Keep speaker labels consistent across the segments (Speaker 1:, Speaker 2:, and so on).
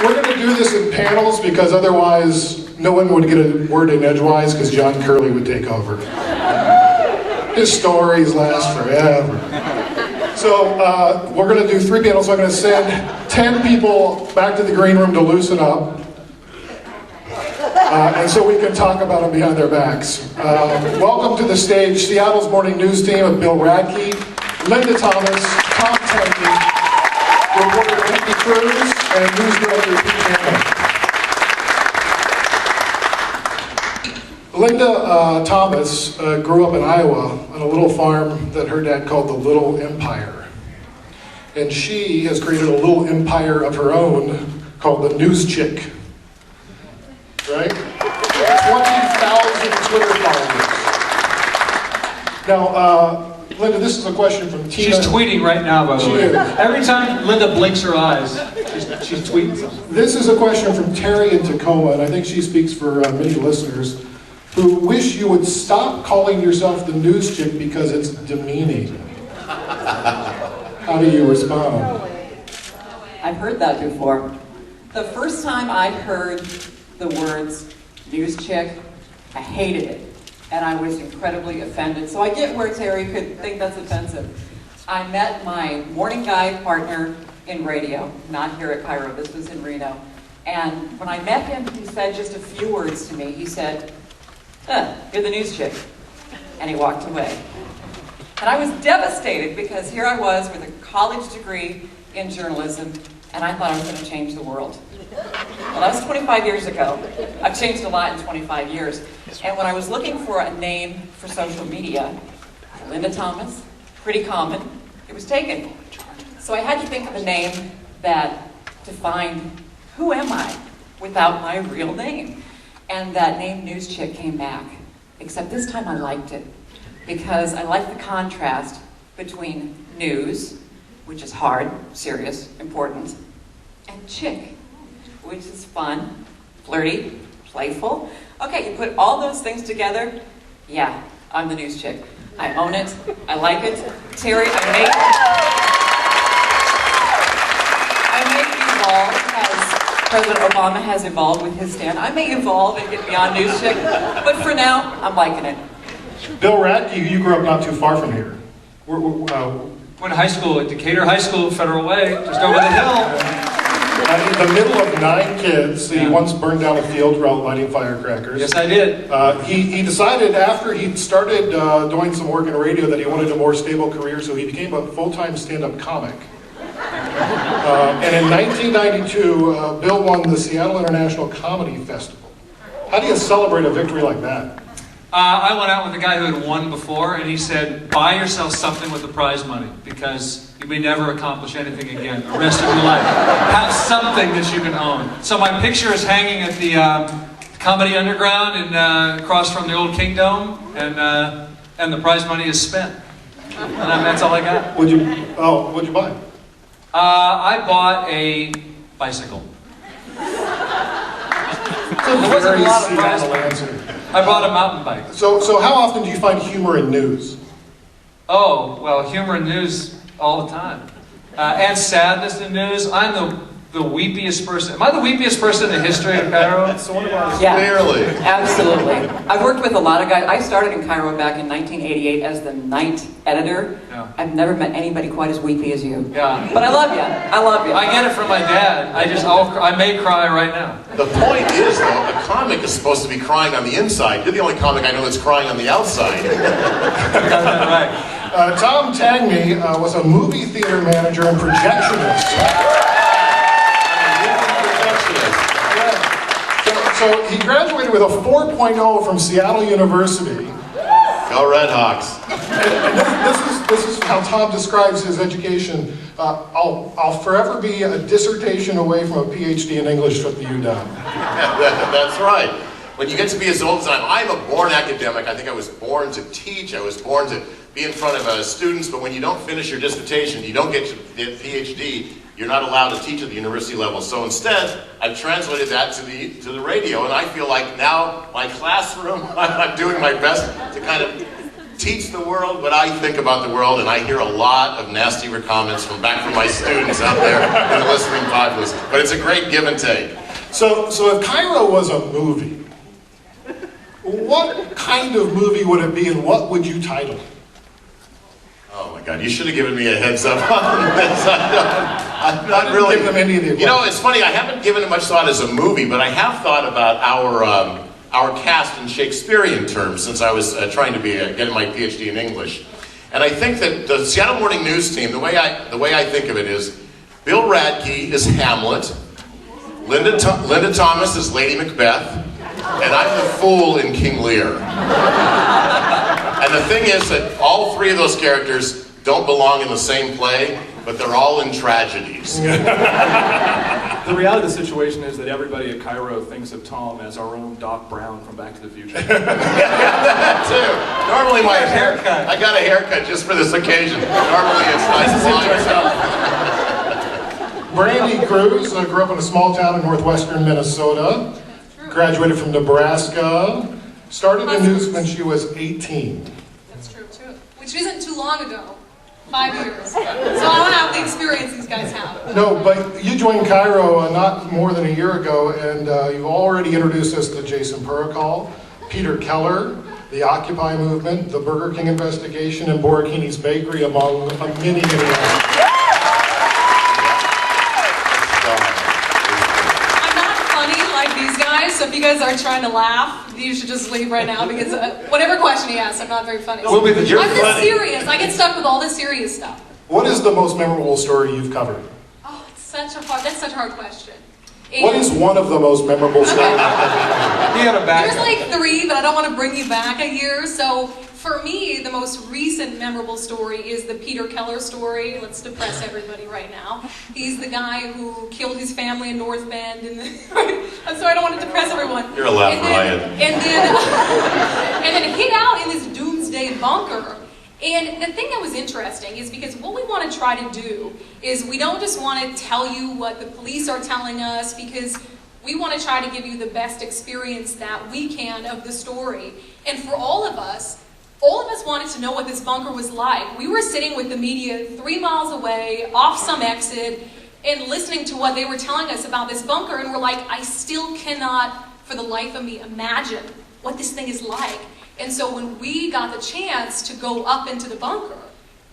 Speaker 1: We're going to do this in panels because otherwise no one would get a word in edgewise because John Curley would take over. His stories last forever. So we're going to do 3 panels. So I'm going to send 10 people back to the green room to loosen up. And so we can talk about them behind their backs. Welcome to the stage, Seattle's morning news team of Bill Radke, Linda Thomas, Tom Tangney, reporter Kruse, and news director Pete Gammell. Linda Thomas grew up in Iowa on a little farm that her dad called the Little Empire. And she has created a little empire of her own called the News Chick. Right? 20,000 Twitter followers. Now, Linda, this is a question from Tina.
Speaker 2: She's tweeting right now, by the way. Every time Linda blinks her eyes, she's tweeting something.
Speaker 1: This is a question from Terry in Tacoma, and I think she speaks for many listeners, who wish you would stop calling yourself the news chick because it's demeaning. How do you respond?
Speaker 3: I've heard that before. The first time I heard the words news chick, I hated it. And I was incredibly offended. So I get where Terry could think that's offensive. I met my morning guy partner in radio, not here at KIRO, this was in Reno. And when I met him, he said just a few words to me. He said, you're the news chick. And he walked away. And I was devastated because here I was with a college degree in journalism, and I thought I was going to change the world. Well, that was 25 years ago. I've changed a lot in 25 years. And when I was looking for a name for social media, Linda Thomas, pretty common, it was taken. So I had to think of a name that defined who am I without my real name. And that name News Chick came back. Except this time I liked it because I liked the contrast between news, which is hard, serious, important, and chick, which is fun, flirty, playful. Okay, you put all those things together, yeah, I'm the news chick. I own it, I like it. Terry, I may evolve as President Obama has evolved with his stand. I may evolve and get beyond news chick, but for now, I'm liking it.
Speaker 1: Bill Radke, you grew up not too far from here.
Speaker 2: Went to high school at Decatur High School, Federal Way, just over the hill.
Speaker 1: In the middle of 9 kids, he once burned down a field while lighting firecrackers.
Speaker 2: Yes, I did.
Speaker 1: He decided after he started doing some work in radio that he wanted a more stable career, so he became a full-time stand-up comic. And in 1992, Bill won the Seattle International Comedy Festival. How do you celebrate a victory like that?
Speaker 2: I went out with a guy who had won before, and he said, buy yourself something with the prize money, because you may never accomplish anything again the rest of your life. Have something that you can own. So my picture is hanging at the Comedy Underground and across from the old King Dome, and the prize money is spent. And that's all I got.
Speaker 1: What'd you buy?
Speaker 2: I bought a bicycle.
Speaker 1: There wasn't a lot of prize money.
Speaker 2: I bought a mountain bike.
Speaker 1: So how often do you find humor in news?
Speaker 2: Oh, well, humor in news all the time. And sadness in news. I'm the weepiest person. Am I the weepiest person in the history of KIRO?
Speaker 3: Yeah,
Speaker 4: clearly.
Speaker 3: Absolutely. I've worked with a lot of guys. I started in KIRO back in 1988 as the night editor.
Speaker 2: Yeah.
Speaker 3: I've never met anybody quite as weepy as you.
Speaker 2: Yeah.
Speaker 3: But I love you. I love you.
Speaker 2: I get it from my dad. I may cry right now.
Speaker 4: The point is, though, a comic is supposed to be crying on the inside. You're the only comic I know that's crying on the outside.
Speaker 2: Right.
Speaker 1: Tom Tangney was a movie theater manager and projectionist. So he graduated with a 4.0 from Seattle University.
Speaker 4: Go Red Hawks.
Speaker 1: And this is how Tom describes his education. I'll forever be a dissertation away from a PhD in English at the UW.
Speaker 4: That's right. When you get to be as old as I'm a born academic. I think I was born to teach. I was born to be in front of students, but when you don't finish your dissertation, you don't get to the PhD, you're not allowed to teach at the university level. So instead, I've translated that to the radio, and I feel like now my classroom, I'm doing my best to kind of teach the world what I think about the world, and I hear a lot of nasty comments from my students out there in the listening populace. But it's a great give and take.
Speaker 1: So if KIRO was a movie, what kind of movie would it be, and what would you title it?
Speaker 4: Oh my God, you should have given me a heads up on this. I'm not really...
Speaker 1: Give them any of the
Speaker 4: You know, it's funny, I haven't given it much thought as a movie, but I have thought about our cast in Shakespearean terms since I was trying to be getting my PhD in English. And I think that the Seattle Morning News team, the way I think of it is, Bill Radke is Hamlet, Linda Thomas is Lady Macbeth, and I'm the fool in King Lear. And the thing is that all three of those characters don't belong in the same play, but they're all in tragedies.
Speaker 5: The reality of the situation is that everybody at KIRO thinks of Tom as our own Doc Brown from Back to the Future.
Speaker 4: That too. Normally my haircut. I got a haircut just for this occasion. Normally it's nice blonde.
Speaker 1: Brandi Kruse grew up in a small town in northwestern Minnesota, graduated from Nebraska, started in news when she was 18.
Speaker 6: That's true, which isn't too long ago. 5 years. So I don't have the experience these guys have.
Speaker 1: No, but you joined KIRO not more than a year ago, and you've already introduced us to Jason Pericall, Peter Keller, the Occupy movement, the Burger King investigation, and Borachini's Bakery, among many, many others.
Speaker 6: I'm not funny like these guys, so if you guys are trying to laugh, you should just leave right now, because whatever question he asks, I'm not very funny.
Speaker 2: We'll be the jerk.
Speaker 6: I'm this serious. I get stuck with all this serious stuff.
Speaker 1: What is the most memorable story you've covered?
Speaker 6: Oh, that's such a hard question. And
Speaker 1: What is one of the most memorable stories?
Speaker 2: He had a
Speaker 6: there's
Speaker 2: back.
Speaker 6: like 3, but I don't want to bring you back a year. So for me, the most recent memorable story is the Peter Keller story. Let's depress everybody right now. He's the guy who killed his family in North Bend. And I'm sorry, I don't want to depress everyone.
Speaker 4: You're a laugh riot.
Speaker 6: And then hid out in this doomsday bunker. And the thing that was interesting is because what we want to try to do is we don't just want to tell you what the police are telling us, because we want to try to give you the best experience that we can of the story. And for all of us wanted to know what this bunker was like. We were sitting with the media 3 miles away, off some exit, and listening to what they were telling us about this bunker, and we're like, I still cannot, for the life of me, imagine what this thing is like. And so when we got the chance to go up into the bunker,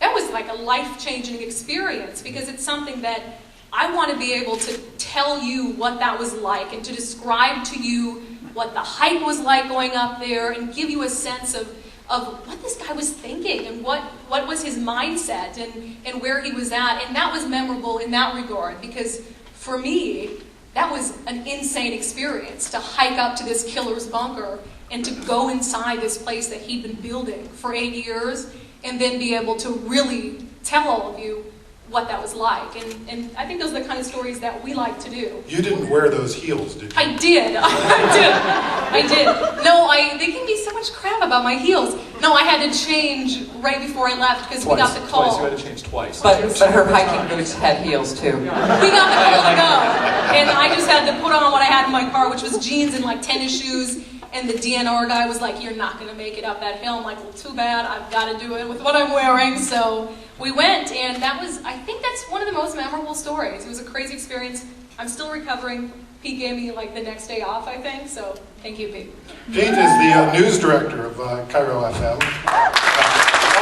Speaker 6: that was like a life-changing experience, because it's something that I want to be able to tell you what that was like, and to describe to you what the hype was like going up there, and give you a sense of what this guy was thinking, and what was his mindset, and where he was at. And that was memorable in that regard, because for me, that was an insane experience, to hike up to this killer's bunker and to go inside this place that he'd been building for 8 years, and then be able to really tell all of you what that was like. And I think those are the kind of stories that we like to do.
Speaker 1: You didn't wear those heels, did you?
Speaker 6: I did. I did. No, they give me so much crap about my heels. No, I had to change right before I left, because we got the call.
Speaker 5: Twice, you had to change twice.
Speaker 3: But her hiking boots had heels too.
Speaker 6: We got the call to go. And I just had to put on what I had in my car, which was jeans and like tennis shoes. And the DNR guy was like, you're not going to make it up that hill. I'm like, well, too bad. I've got to do it with what I'm wearing. So we went, and I think that's one of the most memorable stories. It was a crazy experience. I'm still recovering. Pete gave me like the next day off, I think. So thank you, Pete.
Speaker 1: Pete is the news director of KIRO FM.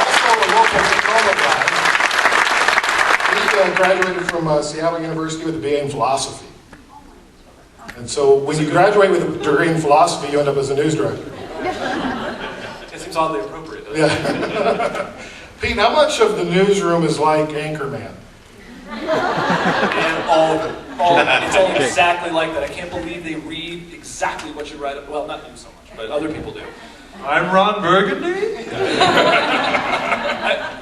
Speaker 1: Also a local Tacoma guy. He graduated from Seattle University with a BA in philosophy. And so when you graduate with a degree in philosophy, you end up as a news director.
Speaker 5: It seems oddly appropriate, doesn't it?
Speaker 1: Yeah. Pete, how much of the newsroom is like Anchorman?
Speaker 5: And all of it. All of it. It's all exactly like that. I can't believe they read exactly what you write. Well, not you so much, but other people do.
Speaker 2: I'm Ron Burgundy.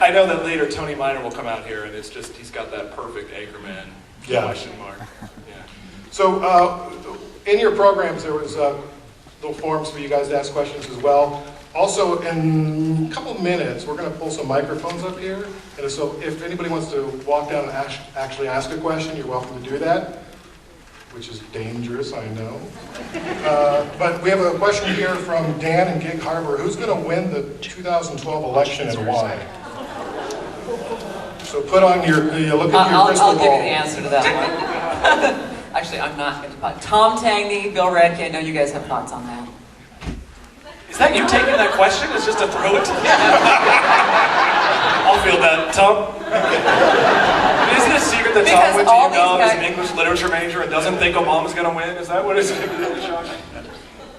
Speaker 5: I know that later Tony Miner will come out here, and it's just, he's got that perfect Anchorman question mark. Yeah.
Speaker 1: So in your programs, there was little forums for you guys to ask questions as well. Also, in a couple minutes, we're going to pull some microphones up here. And so if anybody wants to walk down and actually ask a question, you're welcome to do that. which is dangerous, I know. But we have a question here from Dan in Gig Harbor. Who's going to win the 2012 election and why? So put on your, look at your crystal
Speaker 3: I'll give you
Speaker 1: ball.
Speaker 3: the answer to that one. Actually, I'm not going to. Tom Tangney, Bill Radke, I know you guys have thoughts on that.
Speaker 5: Is that you taking that question? It's just to throw it to me? I'll field that. Tom? Isn't it a secret that
Speaker 3: Because
Speaker 5: Tom went
Speaker 3: all
Speaker 5: to
Speaker 3: these
Speaker 5: UW as
Speaker 3: guys-
Speaker 5: an English literature major and doesn't think Obama's going to win? Is that what it is?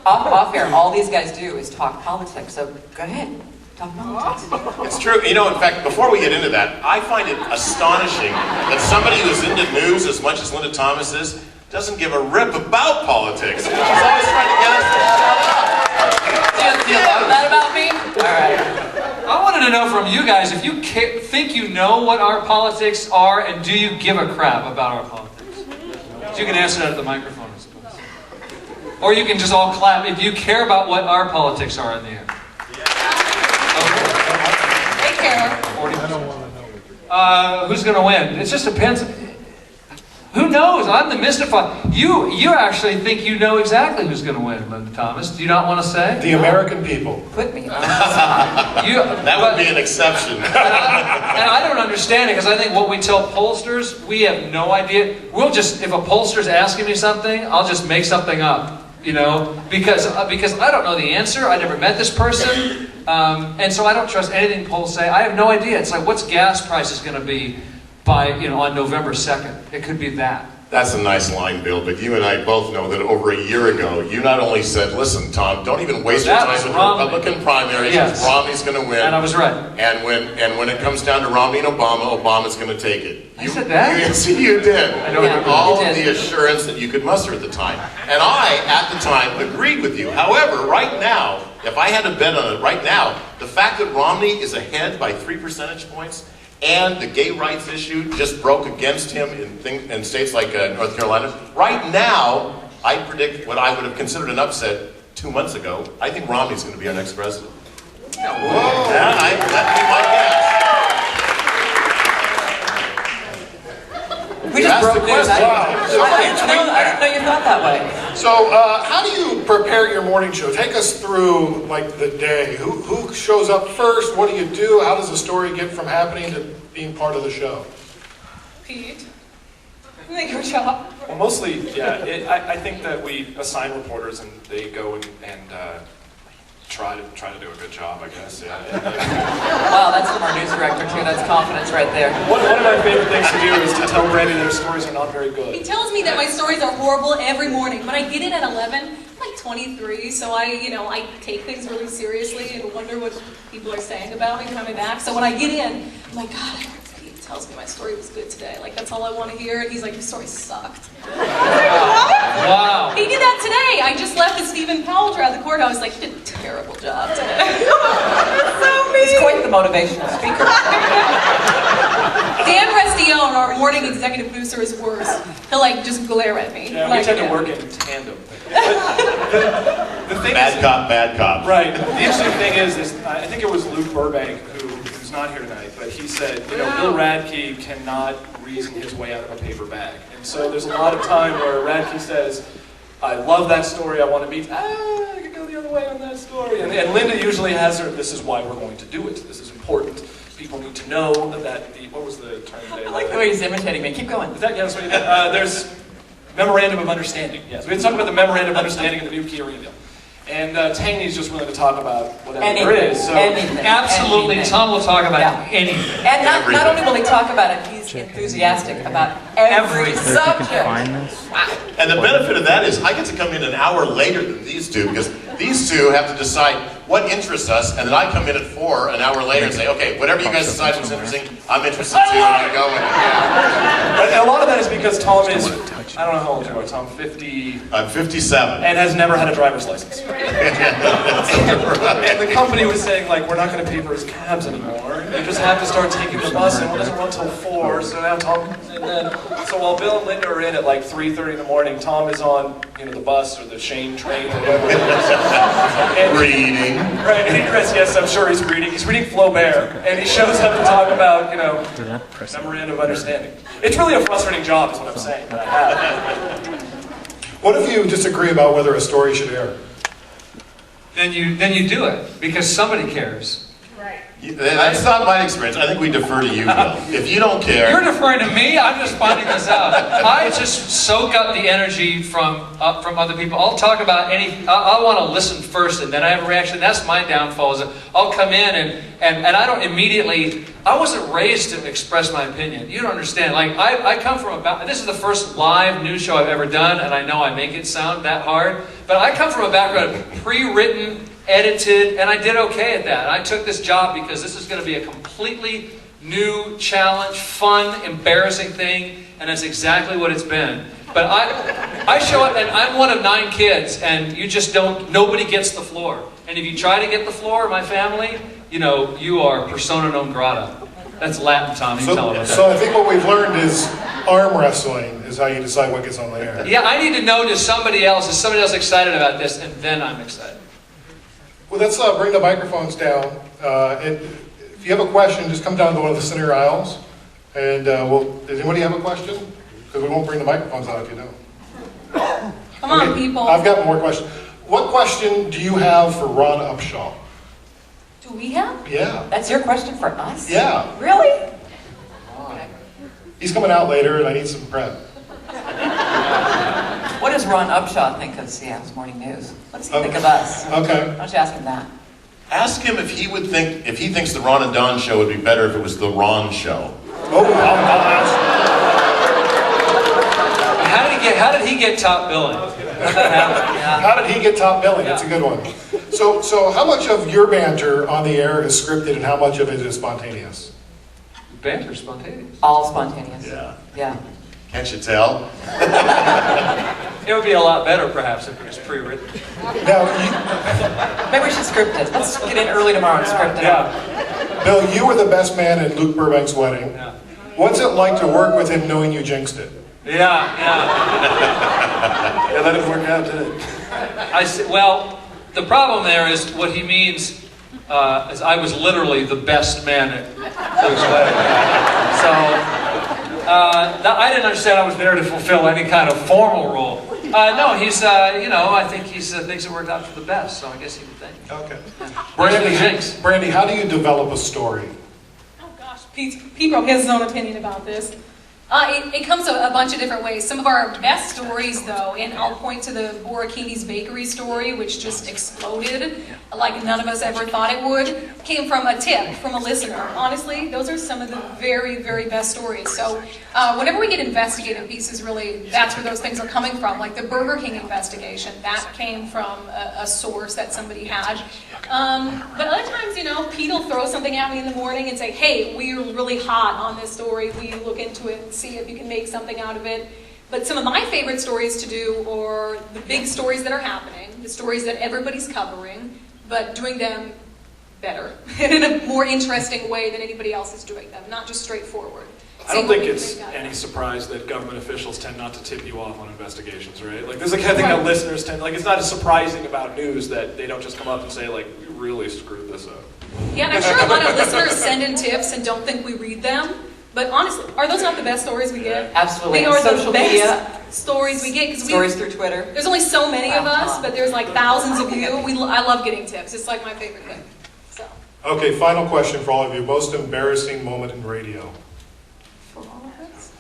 Speaker 3: Off air, all these guys do is talk politics, so go ahead, talk politics.
Speaker 4: It's true. You know, in fact, before we get into that, I find it astonishing that somebody who's into news as much as Linda Thomas is doesn't give a rip about politics. She's always trying to get us to shut up.
Speaker 3: Do you love that about me? All right.
Speaker 2: I wanted to know from you guys if you think you know what our politics are, and do you give a crap about our politics? So you can answer that at the microphone, I suppose. Or you can just all clap if you care about what our politics are in the air.
Speaker 6: They care.
Speaker 2: Who's going to win? It just depends. Who knows? I'm the mystified. You actually think you know exactly who's going to win, Linda Thomas. Do you not want to say?
Speaker 1: The American people.
Speaker 3: Put me on.
Speaker 4: That would be an exception.
Speaker 2: And I don't understand it, because I think what we tell pollsters, we have no idea. We'll just, if a pollster's asking me something, I'll just make something up, you know, because I don't know the answer. I never met this person, and so I don't trust anything polls say. I have no idea. It's like, what's gas prices going to be by, on November 2nd? It could be that.
Speaker 4: That's a nice line, Bill, but you and I both know that over a year ago, you not only said, listen, Tom, don't even waste your
Speaker 2: That
Speaker 4: time
Speaker 2: was
Speaker 4: with the
Speaker 2: Romney.
Speaker 4: Republican primaries,
Speaker 2: Yes.
Speaker 4: because Romney's going to win.
Speaker 2: And I was right.
Speaker 4: And when it comes down to Romney and Obama, Obama's going to take it.
Speaker 2: I said that?
Speaker 4: You did.
Speaker 2: I know
Speaker 3: Yeah.
Speaker 2: you
Speaker 4: All
Speaker 3: You
Speaker 4: of
Speaker 3: did.
Speaker 4: the assurance that you could muster at the time. And I, at the time, agreed with you. However, right now, if I had to bet on it right now, the fact that Romney is ahead by 3 percentage points, and the gay rights issue just broke against him in states like North Carolina. Right now, I predict what I would have considered an upset 2 months ago. I think Romney's going to be our next president.
Speaker 1: Whoa.
Speaker 4: Yeah, that'd be my guess.
Speaker 3: We just
Speaker 4: Ask the
Speaker 3: broke news.
Speaker 4: question.
Speaker 3: I didn't know you thought that way.
Speaker 1: So, how do you prepare your morning show? Take us through, like, the day. Who shows up first? What do you do? How does the story get from happening to being part of the show?
Speaker 6: Pete, I think your job.
Speaker 5: Well, mostly, yeah. I think that we assign reporters and they go and try to do a good job, I guess. Yeah.
Speaker 3: Wow, that's from our news director too. That's confidence right there.
Speaker 5: One of my favorite things to do is to tell Brandi their stories are not very
Speaker 6: He
Speaker 5: good.
Speaker 6: tells me that my stories are horrible every morning. When I get in at 11, I'm like 23, so I take things really seriously and wonder what people are saying about me coming back. So when I get in, I'm like, God, I hope Pete tells me my story was good today. Like, that's all I want to hear. And he's like, your story sucked.
Speaker 2: Wow.
Speaker 6: He did that today. I just left the Stephen Powell trial at the courthouse. Like, you did a terrible job today. So mean.
Speaker 3: He's quite the motivational speaker.
Speaker 6: Dan Restione, our morning executive producer, is worse. He'll just glare at me.
Speaker 5: Yeah, we tend to work in tandem. The thing
Speaker 4: Bad
Speaker 5: is,
Speaker 4: cop, bad cop.
Speaker 5: right. The interesting thing is I think it was Luke Burbank who's not here tonight, but he said, Bill Radke cannot reason his way out of a paper bag. And so there's a lot of time where Radke says, I love that story, I want to meet, I could go the other way on that story. And Linda usually has her, this is why we're going to do it. This is important. People need to know that what was the term today?
Speaker 3: I like the way he's imitating me. Keep going.
Speaker 5: Is that, yeah, that's what you did. There's memorandum of understanding. Yes, we had to talk about the memorandum of understanding in the new KIRO Radio. And Tangney's just willing to talk about whatever
Speaker 3: Anything.
Speaker 5: there is. So
Speaker 3: Anything.
Speaker 2: Absolutely.
Speaker 3: Anything.
Speaker 2: Tom will talk about
Speaker 3: Yeah.
Speaker 2: anything.
Speaker 3: And not only will he talk about it, he's enthusiastic about every subject. Wow.
Speaker 4: And the benefit of that is I get to come in an hour later than these two, because these two have to decide what interests us, and then I come in at 4 an hour later and say, okay, whatever you guys decide was interesting, I'm interested too, and I go with it. Yeah.
Speaker 5: And a lot of that is because Tom is, I don't know how old you are, Tom, 50,
Speaker 4: I'm 57.
Speaker 5: and has never had a driver's license. And the company was saying, we're not going to pay for his cabs anymore. You just have to start taking the bus, and it doesn't run till 4. So now Tom, so while Bill and Linda are in at 3:30 in the morning, Tom is on, the bus or the Shane train or whatever it is. And,
Speaker 4: Reading.
Speaker 5: right, and yes, I'm sure he's reading. He's reading Flaubert, and he shows up to talk about, memorandum of understanding. It's really a frustrating job, is what I'm saying, that I have.
Speaker 1: What if you disagree about whether a story should air?
Speaker 2: Then you do it because somebody cares.
Speaker 4: That's not my experience. I think we defer to you, Bill. If you don't care...
Speaker 2: You're deferring to me? I'm just finding this out. I just soak up the energy from other people. I'll talk about I want to listen first and then I have a reaction. That's my downfall. Is that I'll come in and I don't immediately... I wasn't raised to express my opinion. You don't understand. Like, I come from this is the first live news show I've ever done, and I know I make it sound that hard, but I come from a background of pre-written, edited, and I did okay at that. I took this job because this is going to be a completely new challenge, fun, embarrassing thing, and that's exactly what it's been. But I show up, and I'm one of 9 kids, and you just don't, nobody gets the floor. And if you try to get the floor, my family, you know, you are persona non grata. That's Latin, Tom. You tell them that.
Speaker 1: So I think what we've learned is arm wrestling is how you decide what gets on the air.
Speaker 2: Yeah, I need to know, is somebody else excited about this, and then I'm excited.
Speaker 1: Well, let's bring the microphones down. And if you have a question, just come down to one of the center aisles. And does anybody have a question? Because we won't bring the microphones out if you don't.
Speaker 6: Come on, people.
Speaker 1: I've got more questions. What question do you have for Ron Upshaw?
Speaker 6: Do we have?
Speaker 1: Yeah.
Speaker 3: That's your question for us?
Speaker 1: Yeah.
Speaker 3: Really?
Speaker 1: He's coming out later, and I need some prep.
Speaker 3: What does Ron Upshaw think of Seattle's morning news? What does he think of us?
Speaker 1: Okay.
Speaker 3: Why don't you ask him that?
Speaker 4: Ask him if he thinks the Ron and Don show would be better if it was the Ron show.
Speaker 1: Oh, I'll ask.
Speaker 2: How did he get top billing?
Speaker 1: How did he get top billing? That's a good one. So how much of your banter on the air is scripted and how much of it is spontaneous?
Speaker 2: Banter's spontaneous.
Speaker 3: All spontaneous.
Speaker 4: Yeah.
Speaker 3: Yeah.
Speaker 4: Can't you tell?
Speaker 2: It would be a lot better, perhaps, if it was pre-written.
Speaker 1: Now,
Speaker 3: Maybe we should script it. Let's get in early tomorrow and script it.
Speaker 1: Bill, you were the best man at Luke Burbank's wedding.
Speaker 2: Yeah.
Speaker 1: What's it like to work with him knowing you jinxed it?
Speaker 2: Yeah.
Speaker 1: Yeah, that didn't work out, did it?
Speaker 2: Well, the problem there is what he means is I was literally the best man at Luke's wedding. So I didn't understand I was there to fulfill any kind of formal role. No, he's, I think he thinks it worked out for the best, so I guess he would think.
Speaker 1: Okay.
Speaker 2: Brandi,
Speaker 1: how do you develop a story?
Speaker 6: Oh gosh, Pete probably has his own opinion about this. It comes a bunch of different ways. Some of our best stories, though, and I'll point to the Borachini's Bakery story, which just exploded like none of us ever thought it would, came from a tip from a listener. Honestly, those are some of the very, very best stories. So whenever we get investigative pieces, really, that's where those things are coming from. Like the Burger King investigation, that came from a source that somebody had. But other times, Pete will throw something at me in the morning and say, hey, we're really hot on this story. Will you look into it and see if you can make something out of it? But some of my favorite stories to do are the big stories that are happening, the stories that everybody's covering, but doing them better and in a more interesting way than anybody else is doing them, not just straightforward.
Speaker 5: I don't think it's any surprise that government officials tend not to tip you off on investigations, right? Like, there's the kind of thing that listeners tend, like, it's not as surprising about news that they don't just come up and say, like, we really screwed this up.
Speaker 6: Yeah, and I'm sure a lot of listeners send in tips and don't think we read them. But honestly, are those not the best stories we get?
Speaker 3: Absolutely.
Speaker 6: They are
Speaker 3: Social
Speaker 6: the best
Speaker 3: media
Speaker 6: stories we get.
Speaker 3: Stories through Twitter.
Speaker 6: There's only so many of us, but there's like thousands of you. I love getting tips. It's like my favorite thing. So.
Speaker 1: Okay, final question for all of you. Most embarrassing moment in radio?
Speaker 6: For all of us?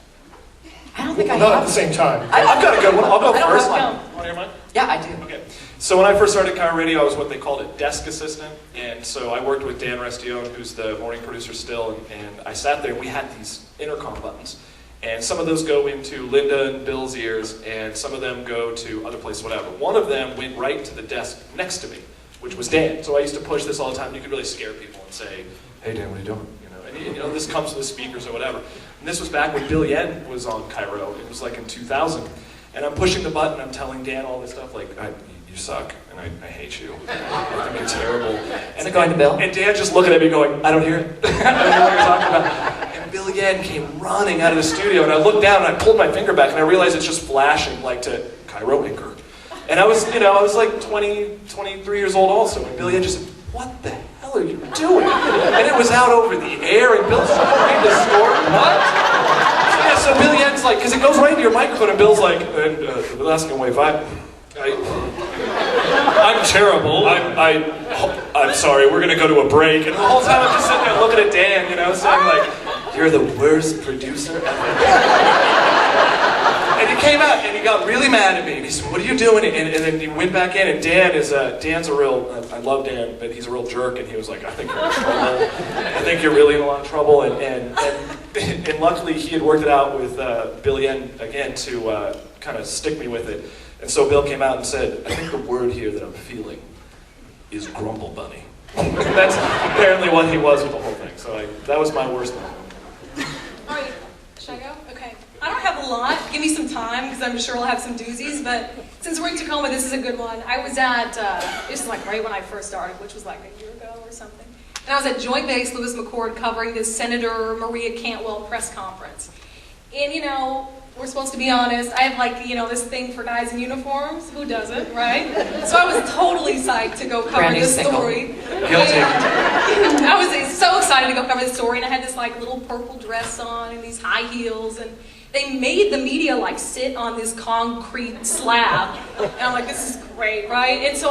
Speaker 3: I don't think I
Speaker 1: Not
Speaker 3: have.
Speaker 1: at the same time.
Speaker 5: I've got a good one. I'll go
Speaker 3: I don't
Speaker 5: first.
Speaker 3: have
Speaker 6: one.
Speaker 5: Want to hear mine?
Speaker 3: Yeah, I do.
Speaker 5: Okay. So when I first started KIRO Radio, I was what they called a desk assistant. And so I worked with Dan Restione, who's the morning producer still, and I sat there and we had these intercom buttons. And some of those go into Linda and Bill's ears, and some of them go to other places, whatever. One of them went right to the desk next to me, which was Dan. So I used to push this all the time. You could really scare people and say, hey Dan, what are you doing? And this comes to the speakers or whatever. And this was back when Bill Yen was on KIRO. It was like in 2000. And I'm pushing the button, I'm telling Dan all this stuff, like, you suck, and I hate you. I think you're terrible.
Speaker 3: Is it going to Bill?
Speaker 5: And Dan just looking at me going, I don't hear it. I don't know what you're talking about. And Bill Yen came running out of the studio, and I looked down, and I pulled my finger back, and I realized it's just flashing, like, to KIRO Anchor. And I was like 23 years old also, and Bill Yen just said, what the hell are you doing? And it was out over the air, and Bill's trying to read the story. What? He's So Bill Yen's like, because it goes right into your microphone, and Bill's like, and Bill asking away, I'm terrible. I'm sorry. We're gonna go to a break. And the whole time I'm just sitting there looking at Dan, you know, saying like, "You're the worst producer ever." And he came out and he got really mad at me. And he said, "What are you doing?" And then he went back in. And Dan's a real. I love Dan, but he's a real jerk. And he was like, "I think you're in trouble. I think you're really in a lot of trouble." And luckily he had worked it out with Bill Yen again to kind of stick me with it. And so Bill came out and said, "I think the word here that I'm feeling is grumble bunny." That's apparently what he was with the whole thing. So that was my worst moment.
Speaker 6: All right, should I go? Okay. I don't have a lot. Give me some time because I'm sure I'll have some doozies. But since we're in Tacoma, this is a good one. I was at, this is like right when I first started, which was like a year ago or something. And I was at Joint Base Lewis McChord covering this Senator Maria Cantwell press conference. And you know, we're supposed to be honest. I have like, you know, this thing for guys in uniforms. Who doesn't, right? So I was totally psyched to go cover this story.
Speaker 2: Guilty.
Speaker 6: I was so excited to go cover this story, and I had this like little purple dress on and these high heels, and they made the media like sit on this concrete slab. And I'm like, this is great, right? And so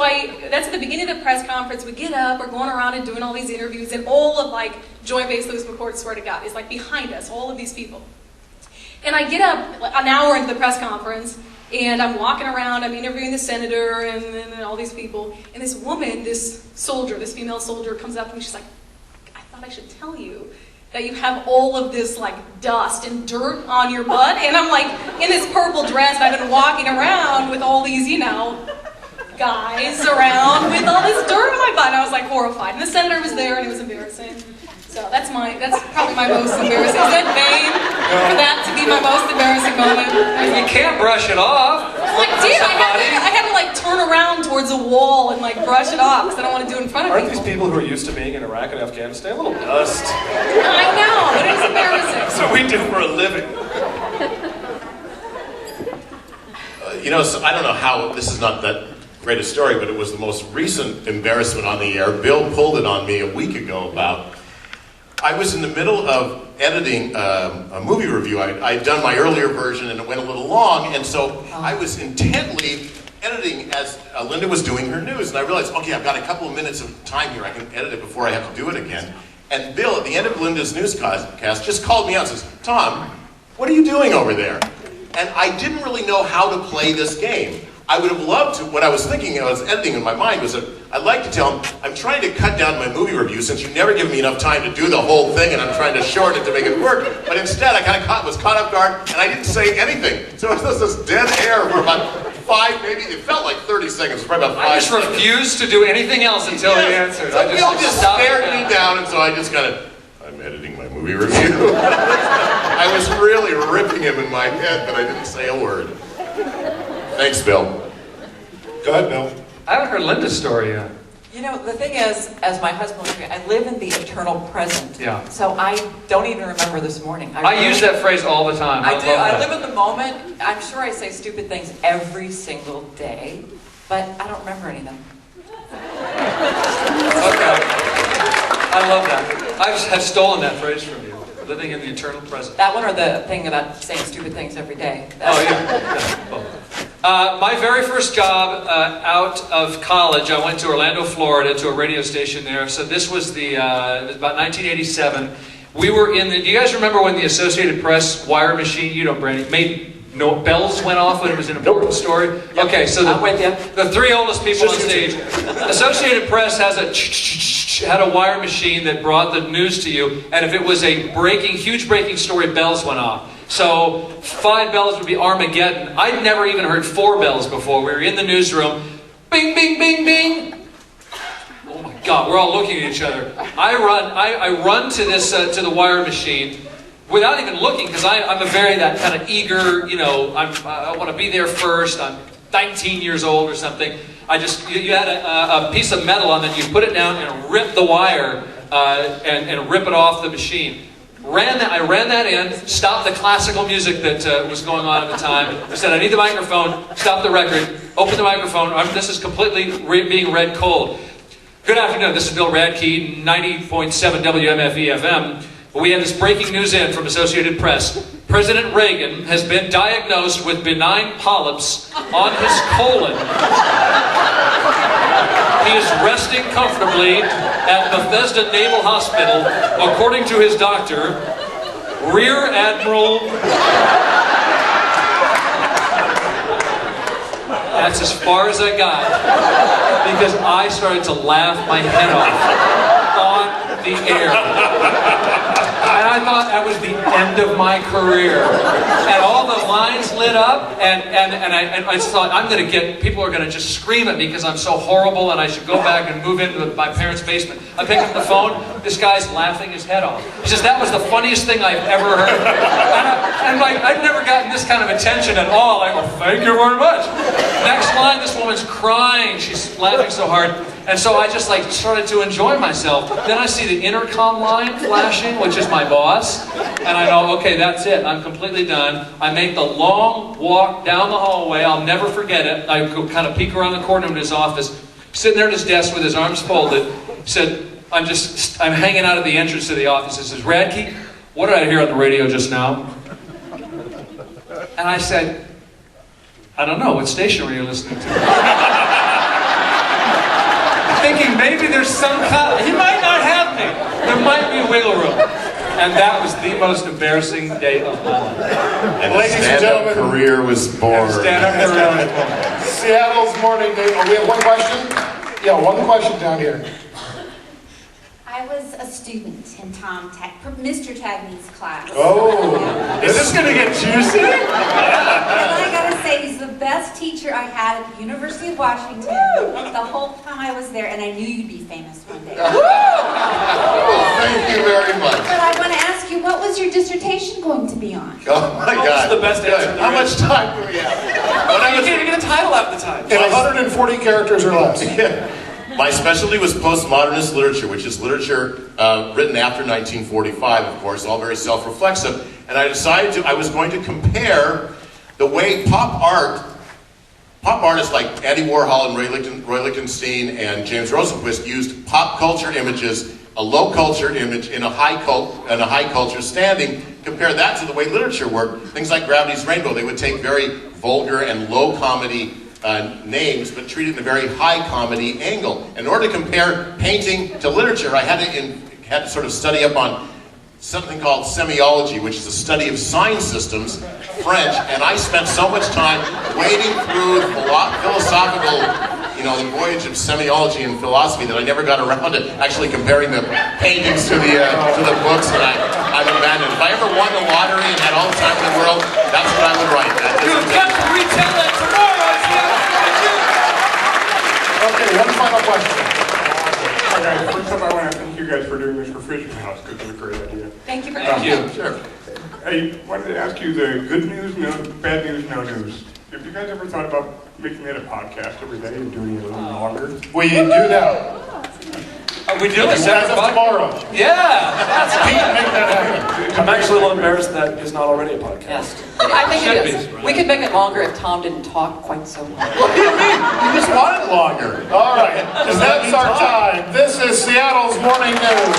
Speaker 6: that's at the beginning of the press conference. We get up, we're going around and doing all these interviews, and all of like Joint Base Lewis McChord, swear to God, is like behind us, all of these people. And I get up an hour into the press conference, and I'm walking around, I'm interviewing the senator and all these people, and this woman, this soldier, this female soldier comes up to me, she's like, "I thought I should tell you that you have all of this like dust and dirt on your butt." And I'm like in this purple dress, and I've been walking around with all these, you know, guys around with all this dirt on my butt, and I was like horrified. And the senator was there, and it was embarrassing. So that's probably my most embarrassing. Is that vain for that to be my most embarrassing moment?
Speaker 2: You can't brush it off.
Speaker 6: I did. I had to like turn around towards a wall and like brush it off because I don't want to do it in front of
Speaker 5: Aren't
Speaker 6: people.
Speaker 5: these people who are used to being in Iraq and Afghanistan a little dust?
Speaker 6: I know, but it's embarrassing.
Speaker 5: That's what we do for a living.
Speaker 4: You know, so I don't know how, this is not that great a story, but it was the most recent embarrassment on the air. Bill pulled it on me a week ago about, I was in the middle of editing a movie review. I'd done my earlier version and it went a little long, and so I was intently editing as Linda was doing her news, and I realized, okay, I've got a couple of minutes of time here, I can edit it before I have to do it again. And Bill, at the end of Linda's newscast, just called me out and says, "Tom, what are you doing over there?" And I didn't really know how to play this game. I would have loved to, what I was thinking, I was editing in my mind, was that I'd like to tell him, I'm trying to cut down my movie review since you never give me enough time to do the whole thing, and I'm trying to shorten it to make it work. But instead, I kind of was caught off guard, and I didn't say anything. So it was this dead air for about 5, maybe, it felt like 30 seconds, probably about 5
Speaker 2: I just refused to do anything else until he answered.
Speaker 4: So Bill just stared me down, and so I just kind of, I'm editing my movie review. I was really ripping him in my head, but I didn't say a word. Thanks, Bill.
Speaker 1: Go ahead, Bill.
Speaker 2: I haven't heard Linda's story yet.
Speaker 3: You know, the thing is, as my husband was saying, I live in the eternal present.
Speaker 2: Yeah.
Speaker 3: So I don't even remember this morning.
Speaker 2: I use that phrase all the time.
Speaker 3: I do.
Speaker 2: love
Speaker 3: I
Speaker 2: that.
Speaker 3: live in the moment. I'm sure I say stupid things every single day, but I don't remember any of them.
Speaker 2: Okay. I love that. I've stolen that phrase from you. Living in the eternal present.
Speaker 3: That one or the thing about saying stupid things every day.
Speaker 2: Oh, yeah. My very first job out of college, I went to Orlando, Florida, to a radio station there. So this was it was about 1987. We were in do you guys remember when the Associated Press wire machine, you know, Brandi, no bells went off when it was an important story? Yep. Okay, so the 3 oldest people on stage. Associated Press had a wire machine that brought the news to you, and if it was a huge breaking story, bells went off. So 5 bells would be Armageddon. I'd never even heard 4 bells before. We were in the newsroom. Bing, bing, bing, bing. Oh my God, we're all looking at each other. I run to the wire machine without even looking, because I'm a very that kind of eager, you know, I want to be there first. I'm 19 years old or something. You had a piece of metal on it, you put it down and rip the wire and rip it off the machine. I ran that in, stopped the classical music that was going on at the time. I said, I need the microphone, stop the record, open the microphone. This is completely being read cold. Good afternoon, this is Bill Radke, 90.7 WMFE FM. We have this breaking news in from Associated Press. President Reagan has been diagnosed with benign polyps on his colon. He is resting comfortably at Bethesda Naval Hospital, according to his doctor, Rear Admiral... That's as far as I got, because I started to laugh my head off on the air. And I thought that was the end of my career. And all the lines lit up, and I just thought, people are going to just scream at me because I'm so horrible and I should go back and move into my parents' basement. I pick up the phone, this guy's laughing his head off. He says, that was the funniest thing I've ever heard. And I've never gotten this kind of attention at all. I go, thank you very much. Next line, this woman's crying. She's laughing so hard. And so I just started to enjoy myself. Then I see the intercom line flashing, which is my boss. And I know, okay, that's it. I'm completely done. I make the long walk down the hallway. I'll never forget it. I go kind of peek around the corner in his office, sitting there at his desk with his arms folded. He said, I'm hanging out at the entrance to the office. He says, Radke, what did I hear on the radio just now? And I said, I don't know. What station were you listening to? Thinking maybe there's some he might not have me. There might be a wiggle room. And that was the most embarrassing day of my life.
Speaker 4: And ladies and gentlemen, career was born.
Speaker 1: Seattle's morning news. Oh, we have one question? Yeah, one question down here.
Speaker 7: I was a student in Mr. Tangney's class.
Speaker 1: Oh,
Speaker 2: is this going to get juicy?
Speaker 7: And I gotta say, he's the best teacher I had at the University of Washington the whole time I was there, and I knew you'd be famous one day.
Speaker 4: Oh, thank you very much.
Speaker 7: But I want to ask you, what was your dissertation going to be on?
Speaker 4: Oh my God.
Speaker 5: That's the best answer.
Speaker 4: How much time do we have?
Speaker 5: You can't even get a title half the time.
Speaker 1: in 140 characters or less.
Speaker 4: Yeah. My specialty was postmodernist literature, which is literature written after 1945, of course, all very self-reflexive. And I decided I was going to compare the way pop artists like Andy Warhol and Roy Lichtenstein and James Rosenquist used pop culture images, a low culture image in a high culture standing, compare that to the way literature worked. Things like Gravity's Rainbow, they would take very vulgar and low comedy names, but treat it in a very high comedy angle. In order to compare painting to literature, I had to sort of study up on something called semiology, which is a study of sign systems, French, and I spent so much time wading through the philosophical, the voyage of semiology and philosophy that I never got around to actually comparing the paintings to the books that I've abandoned. If I ever won the lottery and had all the time in the world, that's what I would write.
Speaker 2: You have to retell that tomorrow.
Speaker 1: Okay, one final question.
Speaker 8: Hi guys, first up I want to thank you guys for doing this refrigerator house because it's a great idea.
Speaker 6: Thank you very
Speaker 2: Thank
Speaker 6: much.
Speaker 2: you.
Speaker 4: Sure.
Speaker 8: I wanted to ask you the good news, bad news, no news. Have you guys ever thought about making it a podcast every day and doing it a little longer?
Speaker 1: We do now.
Speaker 2: We do it
Speaker 1: As of tomorrow.
Speaker 2: Yeah.
Speaker 1: Pete, make that happen.
Speaker 5: I'm actually a little embarrassed that it's not already a podcast.
Speaker 3: Yes. I think it is. We could make it longer if Tom didn't talk quite so long.
Speaker 4: What do you mean? You just want it longer.
Speaker 1: All right, that's our time. This is Seattle's Morning News.